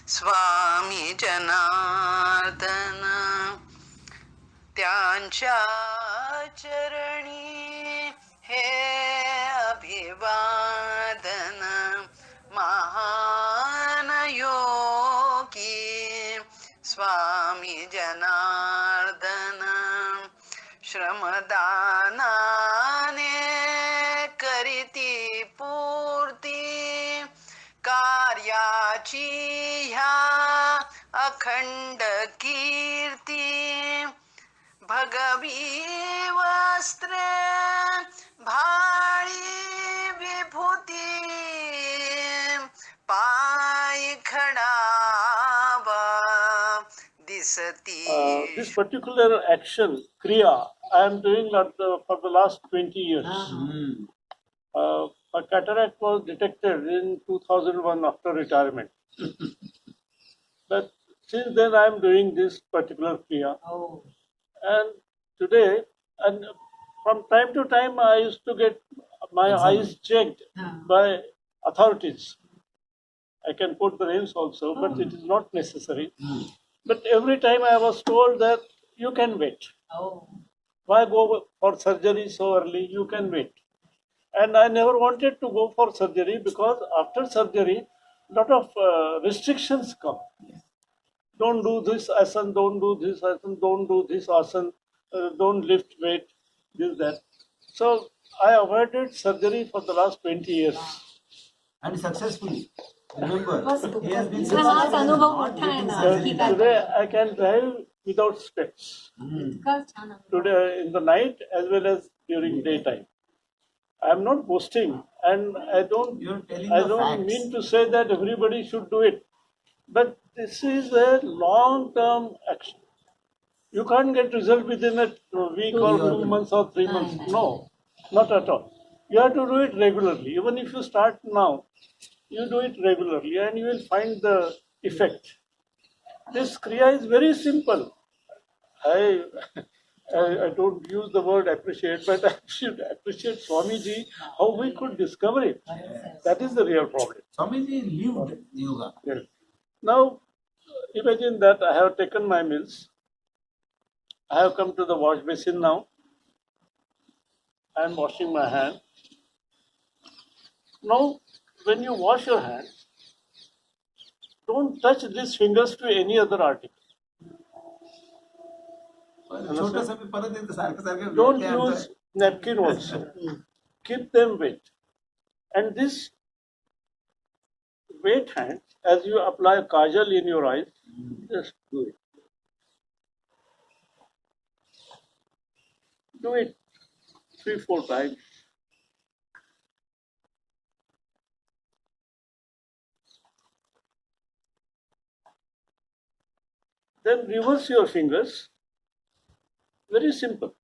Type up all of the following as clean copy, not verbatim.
स्वामी जनार्दन, त्यांच्या चरणी हे अभिवादन. महान योगी स्वामी जनार्दन, श्रमदानाने करीती पूर्ती कार्याची ह्या अखंड कीर्ती. भगवी वस्त्रे भाळी विभूती, पाय खडावा दिसती. This particular action, Kriya, I am doing for the last 20 years. A cataract was detected in 2001 after retirement. But since then I am doing this particular Kriya. And today, and from time to time, I used to get my eyes checked by authorities. I can put the names also, but it is not necessary. But every time I was told that you can wait. Why go for surgery so early? You can wait. And I never wanted to go for surgery because after surgery, a lot of restrictions come. Don't do this asan, don't do this asan, don't do this asan, don't lift weight, this, that. So I avoided surgery for the last 20 years. And successfully. Remember, he has been हा अनुभव मोठा आहे ना. ठीक आहे. Today I can drive without specs. इतका छान अनुभव. Today in the night as well as during daytime. I am not boasting, and I don't facts. mean to say that everybody should do it. But this is a long-term action. You can't get result within a week or 2 months or 3 months. No, not at all. You have to do it regularly. Even if you start now, you do it regularly and you will find the effect. This Kriya is very simple. I don't use the word appreciate, but I should appreciate Swamiji how we could discover it. That is the real problem. Swamiji lived yoga. Yes. Now, imagine that I have taken my meals. I have come to the wash basin now. I am washing my hand. Now, when you wash your hands, don't touch these fingers to any other article. छोटंसं मी परत एकदा सारखं Don't use napkin also. Keep them wet. And this wet hand, as you apply kajal in your eyes, just do it. Do it 3-4 times. Then reverse your fingers. Very simple.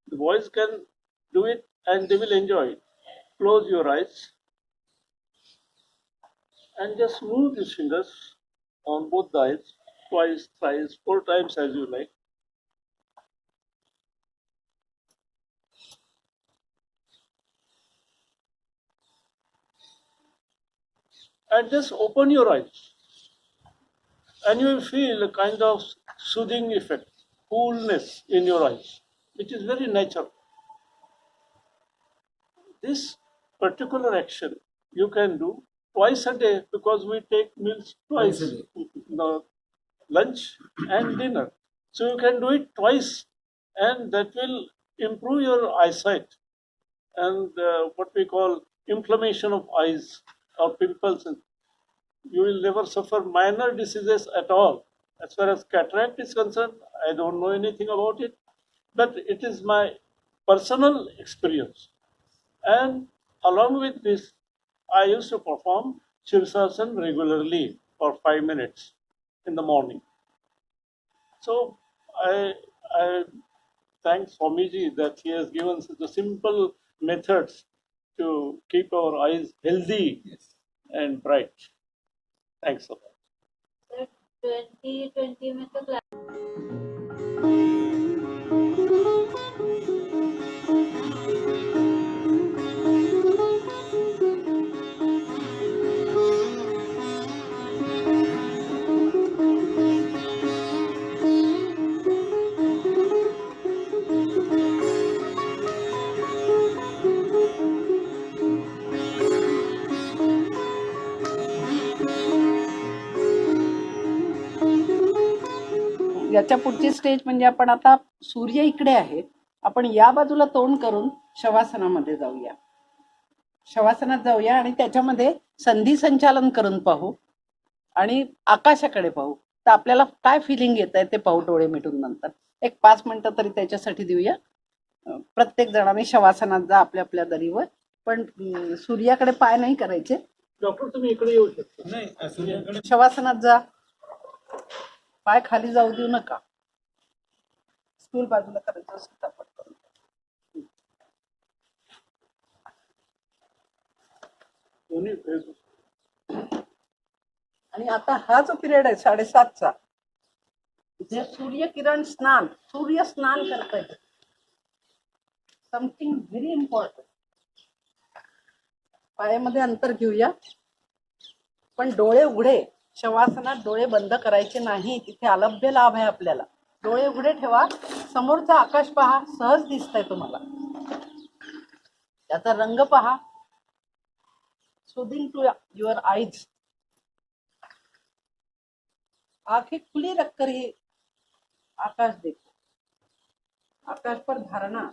The boys can do it and they will enjoy it. Close your eyes and just move these fingers on both the eyes, twice, thrice, 4 times as you like. And just open your eyes. And you will feel a kind of soothing effect, coolness in your eyes, which is very natural. This particular action you can do twice a day because we take meals twice, lunch and dinner. So you can do it twice and that will improve your eyesight and what we call inflammation of eyes or pimples. You will never suffer minor diseases at all. As far as cataract is concerned, I don't know anything about it, but it is my personal experience. And along with this, I used to perform Shirsasana regularly for 5 minutes in the morning. So I thank Swamiji that he has given such a simple methods to keep our eyes healthy and bright. Thanks a lot. 2020 में तो याच्या पुढची stage म्हणजे आपण आता सूर्य इकडे आहे, आपण या बाजूला तोंड करून शवासनामध्ये जाऊया. शवासनात जाऊया आणि त्याच्यामध्ये संधी संचालन करून पाहू आणि आकाशाकडे पाहू. तर आपल्याला काय फिलिंग येत आहे ते पाहू डोळे मिटून नंतर. एक 5 मिनिटं तरी त्याच्यासाठी देऊया. प्रत्येक जणाने शवासनात जा आपल्या आपल्या दरीवर, पण सूर्याकडे पाय नाही करायचे. डॉक्टर तुम्ही इकडे येऊ शकता. नाही सूर्याकडे शवासनात जा, पाय खाली जाऊ देऊ नका. स्टूल बाजूला करायचं असेल तर आपण करू. दोन्ही फेस. आणि आता हा जो पिरियड आहे 7:30चा, जे सूर्य स्नान करतंय. Something very important. पायामध्ये अंतर घेऊया, पण डोळे उघडे. शवासनात डोळे बंद करायचे नाही, तिथे अलभ्य लाभ आहे आपल्याला. डोळे उघडे ठेवा, समोरचा आकाश पहा, सहज दिसतंय तुम्हाला. त्याचा रंग पहा. Soothing to your eyes. आंखें खुली रखकर ही आकाश देखो. आकाश पर धारणा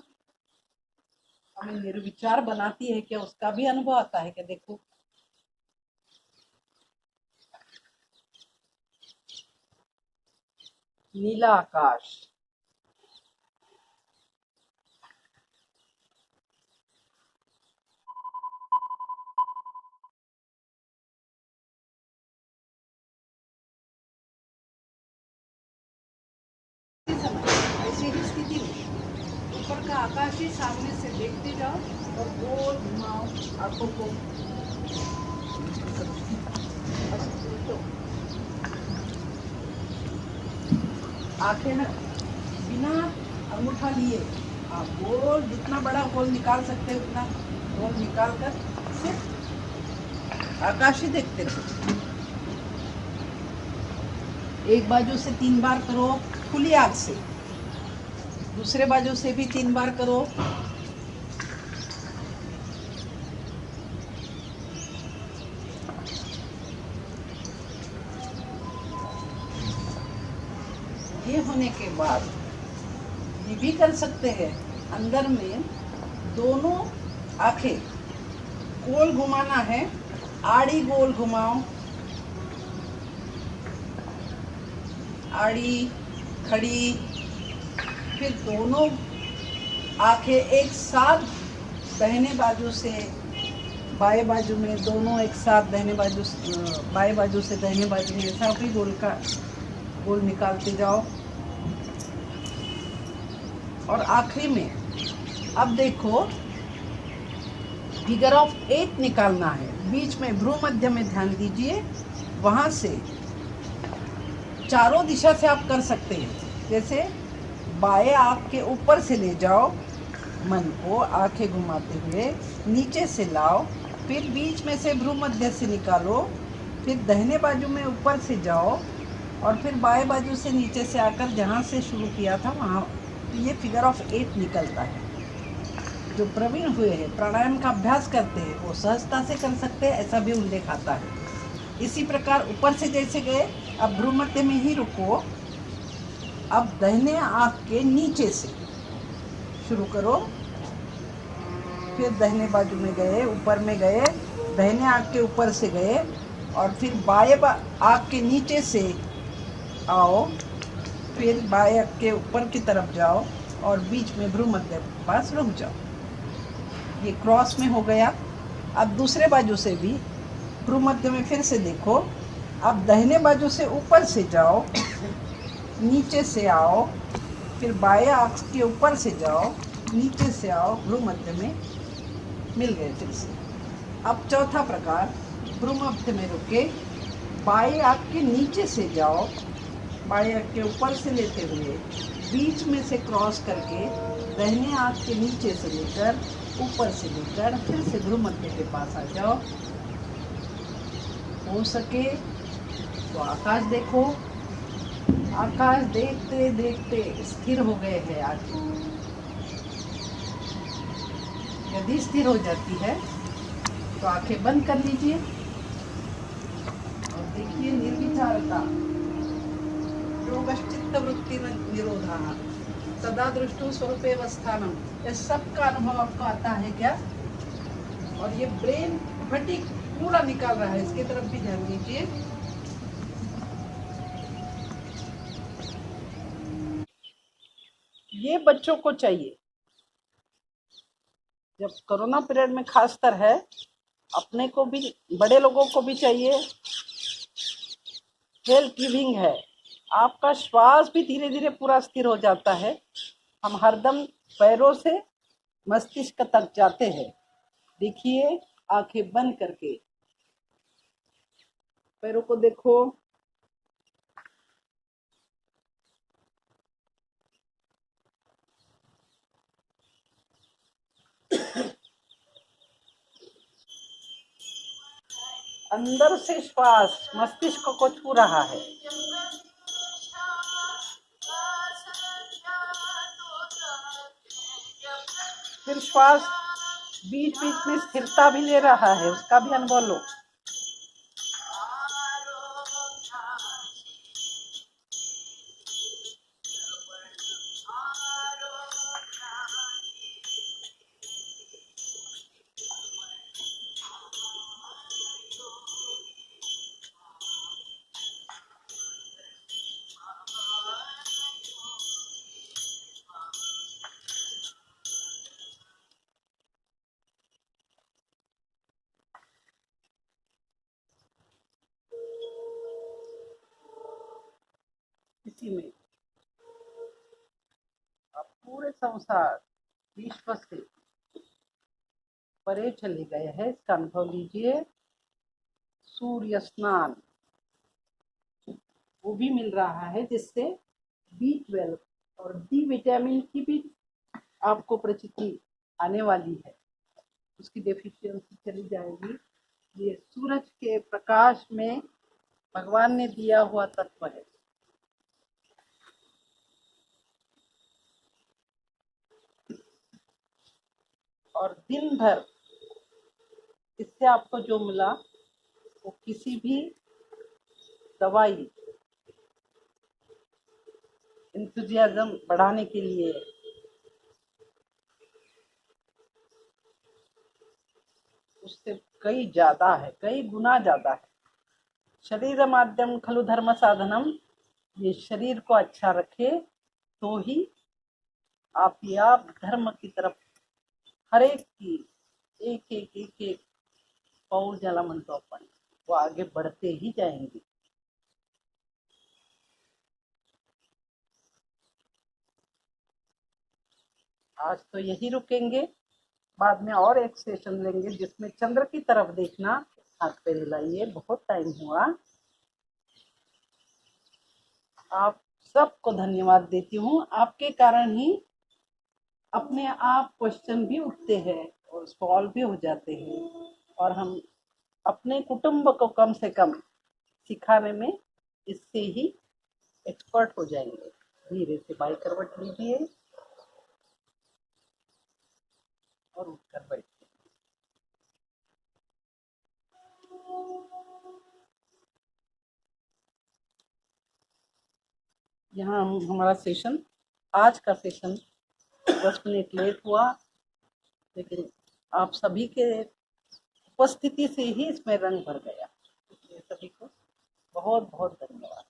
हमें निर्विचार बनाती है, क्या उसका भी अनुभव आता है क्या? देखो, नीला आकाश, ऐसी ही स्थिति में ऊपर का आकाश ही सामने से देखते जाओ और गोल घुमाओ आंखों को. आंखें न बिना अंगूठा लिए आप गोल, जितना बड़ा गोल निकाल सकते हैं उतना गोल निकाल कर सिर्फ आकाश ही देखते रहो. एक बाजू से 3 बार करो खुली आंख से, दूसरे बाजू से भी 3 बार करो. ये होने के बाद ये भी कर सकते हैं, अंदर में दोनों आंखें गोल घुमाना है. आड़ी गोल घुमाओ, आड़ी खड़ी. फिर दोनों आंखें एक साथ दाहिने बाजू से बाएं बाजू में, दोनों एक साथ दाहिने बाजू से बाएं बाजू से दाहिने बाजू में, ऐसा भी गोल निकालते जाओ. और आखिरी में अब देखो फिगर ऑफ 8 निकालना है. बीच में भ्रू मध्य में ध्यान दीजिए. वहाँ से चारों दिशा से आप कर सकते हैं. जैसे बाएं आँख के ऊपर से ले जाओ मन को, आंखें घुमाते हुए नीचे से लाओ. फिर बीच में से भ्रू मध्य से निकालो. फिर दाहिने बाजू में ऊपर से जाओ और फिर बाएं बाजू से नीचे से आकर जहाँ से शुरू किया था वहाँ. तो ये फिगर ऑफ 8 निकलता है. जो प्रवीण हुए हैं, प्राणायाम का अभ्यास करते हैं, वो सहजता से कर सकते हैं, ऐसा भी उल्लेख आता है. इसी प्रकार ऊपर से जैसे गए, अब भ्रू मध्य में ही रुको. अब दाहिने आँख के नीचे से शुरू करो. फिर दाहिने बाजू में गए, ऊपर में गए, दाहिने आँख के ऊपर से गए और फिर बाएं आँख के नीचे से आओ. फिर बाएं आँख के ऊपर की तरफ जाओ और बीच में भ्रू मध्य के पास रुक जाओ. ये क्रॉस में हो गया. अब दूसरे बाजू से भी भ्रू मध्य में फिर से देखो. अब दाहिने बाजू से ऊपर से जाओ, नीचे से आओ, फिर बाएं आँख के ऊपर से जाओ, नीचे से आओ, भ्रू मध्य में मिल गए फिर से. अब चौथा प्रकार, भ्रू मध्य में रुके, बाएं आँख के नीचे से जाओ, बाएं आँख के ऊपर से लेते हुए बीच में से क्रॉस करके दाहिने आँख के नीचे से लेकर ऊपर से लेकर फिर से भ्रू मध्य के पास आ जाओ. हो सके तो आकाश देखो. आकाश देखते देखते स्थिर हो गए हैं आंखें. यदि स्थिर हो जाती है तो आंखें बंद कर लीजिए और देखिए निर्विचारता. योगश्चित्तवृत्ति निरोधः सदा दृष्टु स्वरूपेवस्थानम, ये सब का अनुभव आपको आता है क्या? और ये ब्रेन फटीग पूरा निकाल रहा है, इसकी तरफ भी ध्यान दीजिए। ये बच्चों को चाहिए, जब कोरोना पीरियड में खासकर है, अपने को भी बड़े लोगों को भी चाहिए। हेल्थ गिविंग है, आपका श्वास भी धीरे धीरे पूरा स्थिर हो जाता है। हम हरदम पैरों से मस्तिष्क तक जाते हैं। देखिए, आंखें बंद करके पैरों को देखो। अंदर से श्वास मस्तिष्क को छू रहा है। फिर श्वास बीच बीच में स्थिरता भी ले रहा है, उसका भी अनुभव लो। इसी में आप पूरे संसार विश्व से परे चले गए हैं, इसका अनुभव लीजिए। सूर्य स्नान वो भी मिल रहा है, जिससे B12 और डी विटामिन की भी आपको प्रचिति आने वाली है, उसकी डेफिशिएंसी चली जाएगी। ये सूरज के प्रकाश में भगवान ने दिया हुआ तत्व है। और दिन भर इससे आपको जो मिला वो किसी भी दवाई इंथुजियाज्म बढ़ाने के लिए उससे कई ज्यादा है, कई गुना ज्यादा है। शरीर माध्यम खलु धर्म साधनम, ये शरीर को अच्छा रखे तो ही आप धर्म की तरफ हर एक की एक पाऊल ज्याला म्हणतो आपण, वो आगे बढ़ते ही जाएंगे। आज तो यही रुकेंगे, बाद में और एक सेशन लेंगे जिसमें चंद्र की तरफ देखना। हाथ पे हिलाइए, बहुत टाइम हुआ। आप सबको धन्यवाद देती हूँ, आपके कारण ही अपने आप क्वेश्चन भी उठते हैं और सॉल्व भी हो जाते हैं, और हम अपने कुटुंब को कम से कम सिखाने में इससे ही एक्सपर्ट हो जाएंगे। धीरे से बाई करवट लीजिए और उठकर बैठिए। यहाँ हमारा सेशन, आज का सेशन 10 मिनट लेट हुआ, लेकिन आप सभी के उपस्थिति से ही इसमें रंग भर गया। इसलिए सभी को बहुत बहुत धन्यवाद।